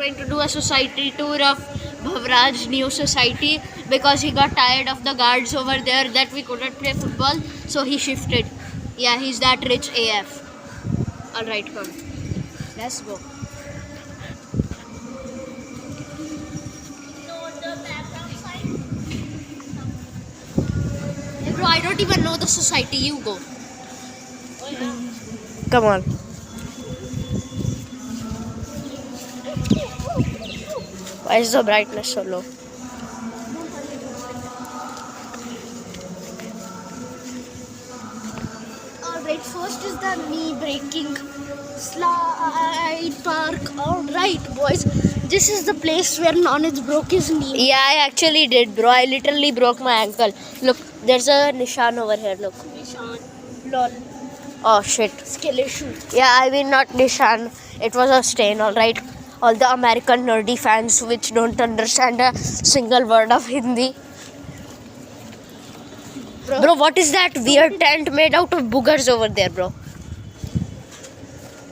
going to do a society tour of Bhavraj new society because he got tired of the guards over there that we couldn't play football, so he shifted. Yeah, he's that rich AF. Alright, come. Let's go. Hey bro, I don't even know the society. You go. Come on. Why is the brightness so low? Alright, first is the knee breaking slide park. Alright, boys, this is the place where Nonage broke his knee. Yeah, I actually did, bro. I literally broke my ankle. Look, there's a nishan over here. Look. Nishan. Lol. Oh shit. Skill issue. Yeah, I mean not nishan. It was a stain, alright. All the American nerdy fans which don't understand a single word of Hindi. Bro, what is that weird tent made out of boogers over there, bro?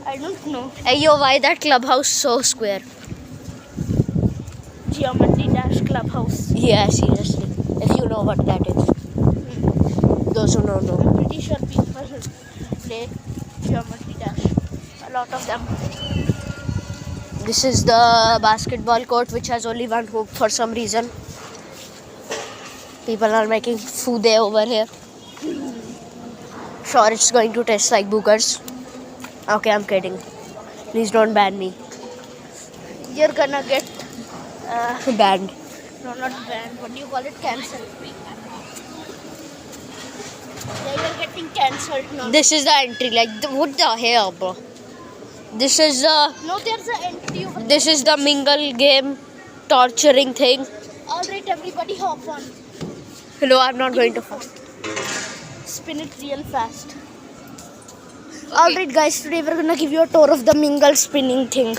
I don't know. Hey yo, why that clubhouse so square? Geometry Dash Clubhouse. Yeah, seriously. If you know what that is. Those who don't know. I'm pretty sure people play Geometry Dash. A lot of them. This is the basketball court which has only one hoop for some reason. People are making food over here. Sure, it's going to taste like boogers. Okay, I'm kidding. Please don't ban me. You're gonna get Banned. no, not banned. What do you call it? Cancelled. Yeah, you're getting cancelled now. This is the entry. Like, what the hell, bro? This is the No, there's an entry over this is the mingle game torturing thing. Alright, everybody hop on. Hello, I'm not going to fall. Spin it real fast. Alright guys, today we're gonna give you a tour of the mingle spinning thing.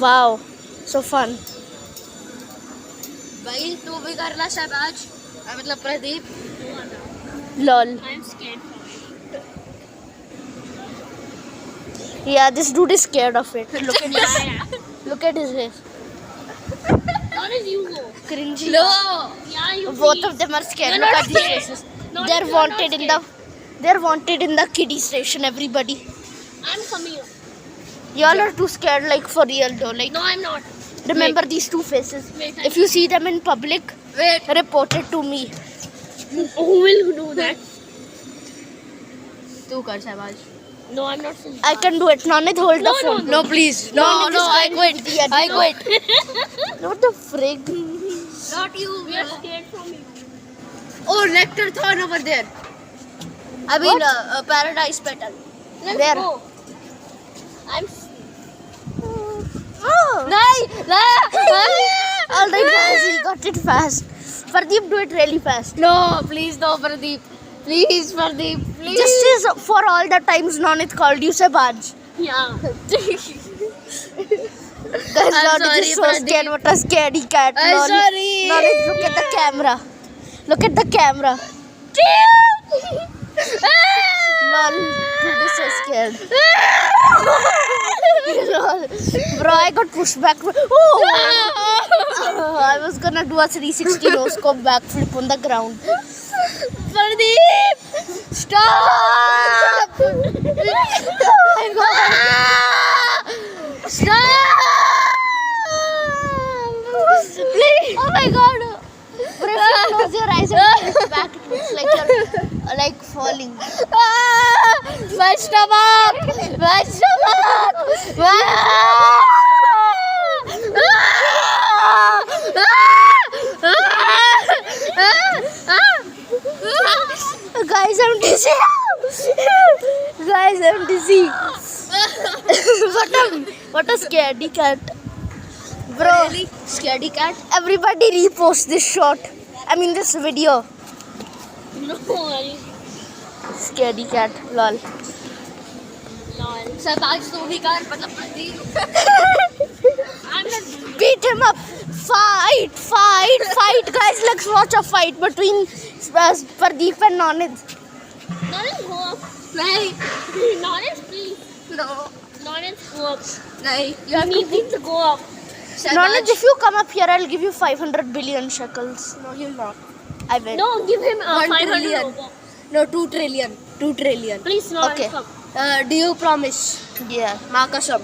Wow, so fun. भाई तू भी करना शहबाज मतलब Pradeep Lol. I'm scared from it. Yeah, this dude is scared of it. Look at his look at his face. How did you go? Cringy. No. Yeah, you Both of them are scared. You're Look not at these scared. faces. No, They're you're wanted not in the they're wanted in the kiddie station, everybody. I'm coming. Y'all are too scared, like for real though. Like No, I'm not. remember these two faces. Wait, If you see them in public, Wait. report it to me. Who will do that? तू कर Shahbaz. No, I'm not. I can do it. Nonit, hold the phone. No, please. No, Nonit no, is I going quit. to be a I dick. quit. What the frig? Not you. We are scared from you. Oh, Nectarthon over there. I mean, Paradise Petal. Let's Where? go. I'm. Oh. No. Alright guys, we got it fast. Pradeep, do it really fast. No, please, no, Pradeep. Please, Pradeep. Please. Just as for all the times Nonit called you Sabaj. Yeah. Guys, I'm Nonit sorry, is so Pradeep. scared. What a scaredy cat. I'm Nonit, sorry. Nonit, look at the camera. Look at the camera. Lol, dude is so scared. Lol. Bro, I got pushed back. Oh. I was gonna do a 360 no scope backflip on the ground. Pradeep! Stop! Oh my god. Stop! Please. Oh my god. Bro, if you close your eyes and look back, it looks like you're like falling. My stomach! My stomach! Guys, I'm dizzy. Guys, I'm dizzy. what a scaredy cat. Bro, Really? Scaredy cat? everybody repost this shot. I mean this video. No. Scaredy cat, lol. Sabaj to bhi kar, मतलब Pradeep. I'm not. Beat him up. Fight. Guys, let's watch a fight between Pradeep and Nonit. Nonit, go up. नहीं. Nonsense, please. No. Nonsense, go up. नहीं. You need to go up. Nonit, if you come up here, I'll give you 500 billion shekels. No, you'll not. I will. No, give him 1 500 trillion. Robux. No, 2 trillion. 2 trillion. Please, no. Okay. Come. Do you promise? Yeah. Makasam.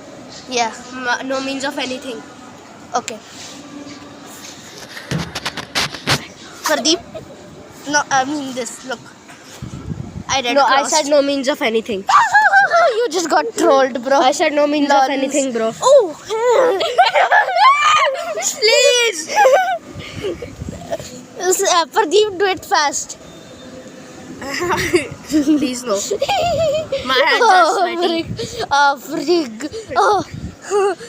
Yeah. No means of anything. Okay. Pradeep. No, I mean this. Look. I read. No, I said no means of anything. You just got trolled, bro. I said no means of Lols. anything, bro. Oh. Please. Pradeep, do it fast. Please no. My hands are sweaty. Frig. Oh.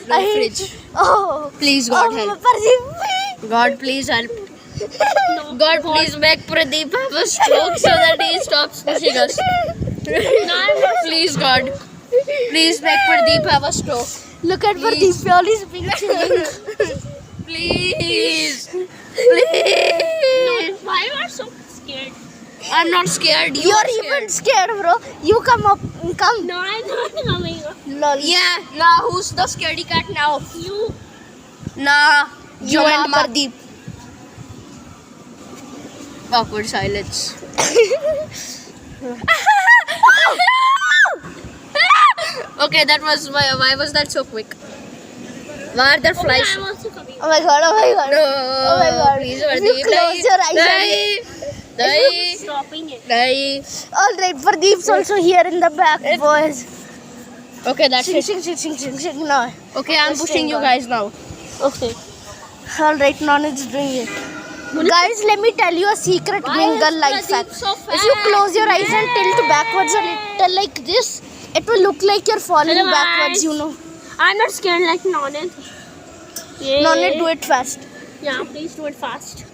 No fridge. Oh. Please, God help. Pradeep. God, please help. God, please make Pradeep have a stroke so that he stops pushing us. Please, God. Please make Pradeep have a stroke. Look at Please. Pradeep. All his being chilling. Please. No, Please. why are you so scared? I'm not scared. You're are even scared, bro. You come up. Come. No, I'm not coming. Lol. Yeah. Now who's the scaredy cat now? You. Nah. You Nah, and Pradeep. Awkward silence. Okay, that was why was that so quick? Why are there Okay, flies? I'm also coming. Oh my god. Oh my god. No. Oh my god. Please, If you Pradeep. close your eyes Nahi. Nahi. Stopping it. Nahi. Alright, Pradeep's also here in the back, boys. Okay, that's Shing, it. shing, shing, shing, shing, shing. No. Okay, I'm Just pushing hang you on. guys now. Okay. Alright, Nonit's doing it. Guys, let me tell you a secret Mingle life hack. so If you close your eyes and tilt backwards a little like this, it will look like you're falling Hello, backwards, guys. you know. I'm not scared like Nonit. Yeah. Nonit, do it fast. Yeah, please do it fast.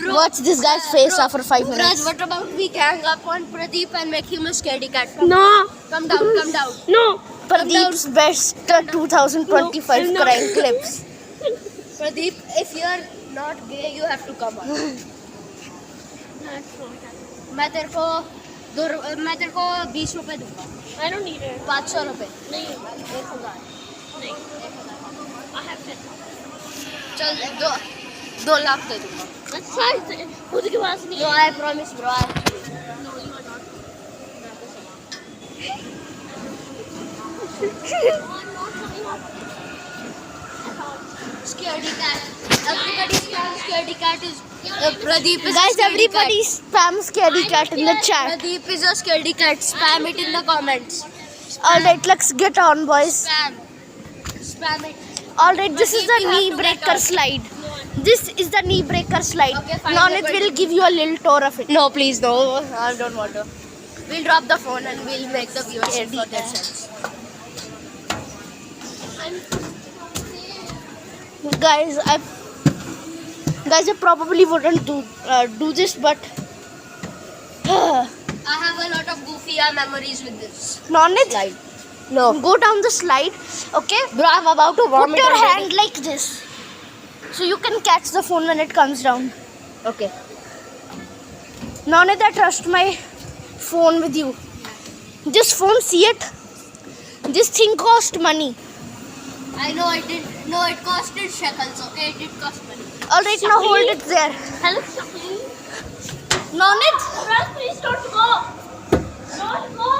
Watch this guy's face after 5 Raj, minutes. what about we gang up on Pradeep and make him a scaredy cat? No. Come down, come down. No. Pradeep's best 2025 No. crime clips. Pradeep, if you're not gay, you have to come on. That's not happening. मैं तेरे को 20 रुपए दूंगा. I don't need it. 500 रुपए. नहीं. 1000. नहीं. I have it. चल 2 लाख दे दूंगा. अच्छा खुद के पास नहीं No, है. I promise, bro. No, you are not. Scaredy cat. Everybody spam scaredy cat is. Pradeep is. Guys, a scaredy everybody spam scaredy cat in the cat. chat. Pradeep is a scaredy cat. Spam it in the comments. Alright, let's get on, boys. Spam it. Alright, this is the Pradeep, you knee have to breaker get out. slide. This is the knee breaker slide. Okay, fine, Nonit but- will give you a little tour of it. No, please, no. I don't want to. We'll drop the phone and we'll make the viewers Scaredy for cat. themselves. Guys, I probably wouldn't do this, but I have a lot of goofy memories with this. Nonit, Slide. No. go down the slide, okay? Bro, I'm about to Put vomit your already. hand like this, so you can catch the phone when it comes down. Okay. Nonit, I trust my phone with you. This phone, see it? This thing cost money. I know it did. No, it costed shekels, okay? It did cost money. Alright, now hold it there. Hello, Shakti. Nonit, Raj, please don't go. Don't go.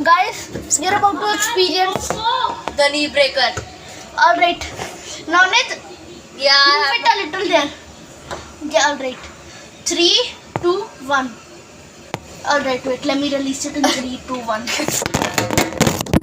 guys, you're about to experience. Don't go. The knee breaker. Alright, Nonit, Yeah. move it a little there. Yeah, alright. 3, 2, 1. Alright, wait, let me release it in 3, 2, 1.